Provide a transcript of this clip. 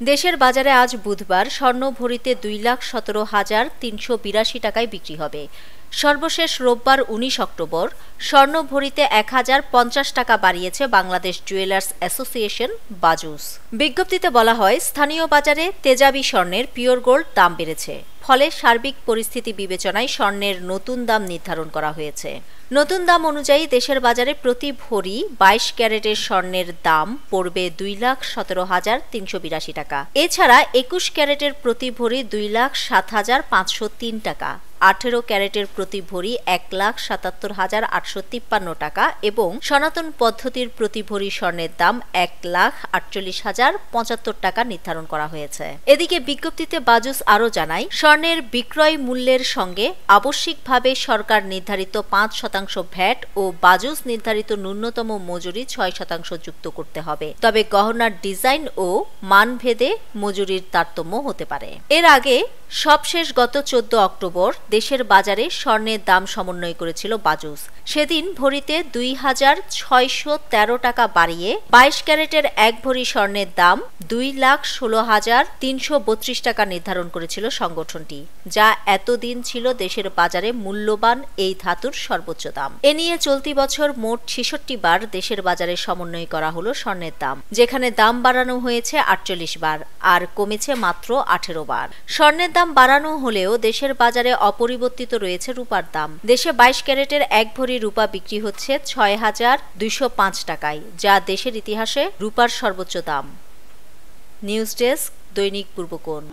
দেশের বাজারে আজ বুধবার স্বর্ণ ভরিতে 2,17,382 টাকায় বিক্রি হবে। সর্বশেষ রোববার 19 অক্টোবর স্বর্ণ ভরিতে 1,050 টাকা বাড়িয়েছে বাংলাদেশ জুয়েলার্স অ্যাসোসিয়েশন বাজুস। বিজ্ঞপ্তিতে বলা হয়, স্থানীয় বাজারে তেজাবি স্বর্ণের পিওর গোল্ড দাম বেড়েছে, ফলে সার্বিক পরিস্থিতি বিবেচনায় স্বর্ণের নতুন দাম নির্ধারণ করা হয়েছে। নতুন দাম অনুযায়ী দেশের বাজারে প্রতি ভরি 22 ক্যারেটের স্বর্ণের দাম পড়বে 2,17,382 টাকা। এছাড়া 21 ক্যারেটের প্রতি ভরি 2,07,503 টাকা, 18 ক্যারেটের প্রতি ভরি 1,77,853 টাকা এবং সনাতন পদ্ধতির প্রতি ভরি স্বর্ণের দাম 1,48,075 টাকা নির্ধারণ করা হয়েছে। এদিকে বিজ্ঞপ্তিতে বাজুস আরও জানায়, স্বর্ণের বিক্রয় মূল্যের সঙ্গে আবশ্যিকভাবে সরকার নির্ধারিত 5% ভ্যাট ও বাজুস নির্ধারিত ন্যূনতম মজুরি 6% যুক্ত করতে হবে। তবে গহনার ডিজাইন ও মানভেদে মজুরির তারতম্য হতে পারে। এর আগে সবশেষ গত 14 অক্টোবর দেশের বাজারে স্বর্ণের দাম সমন্বয় করেছিল বাজুস। সেদিন ভরিতে 2,613 টাকা বাড়িয়ে 22 ক্যারেটের এক ভরি স্বর্ণের দাম 2,16,332 টাকা নির্ধারণ করেছিল সংগঠনটি, যা এতদিন ছিল দেশের বাজারে মূল্যবান এই ধাতুর সর্বোচ্চ দাম। এ নিয়ে চলতি বছর মোট 66 বার দেশের বাজারে সমন্বয় করা হলো স্বর্ণের দাম, যেখানে দাম বাড়ানো হয়েছে 48 বার আর কমেছে মাত্র 18 বার। স্বর্ণের দাম বাড়ানো হলেও দেশের বাজারে অপরিবর্তিত রয়েছে রূপার দাম। দেশে 22 ক্যারেটের এক ভরি রূপা বিক্রি হচ্ছে 6,205 টাকায়, যা দেশের ইতিহাসে রূপার সর্বোচ্চ দাম। নিউজ ডেস্ক, দৈনিক পূর্বকোণ।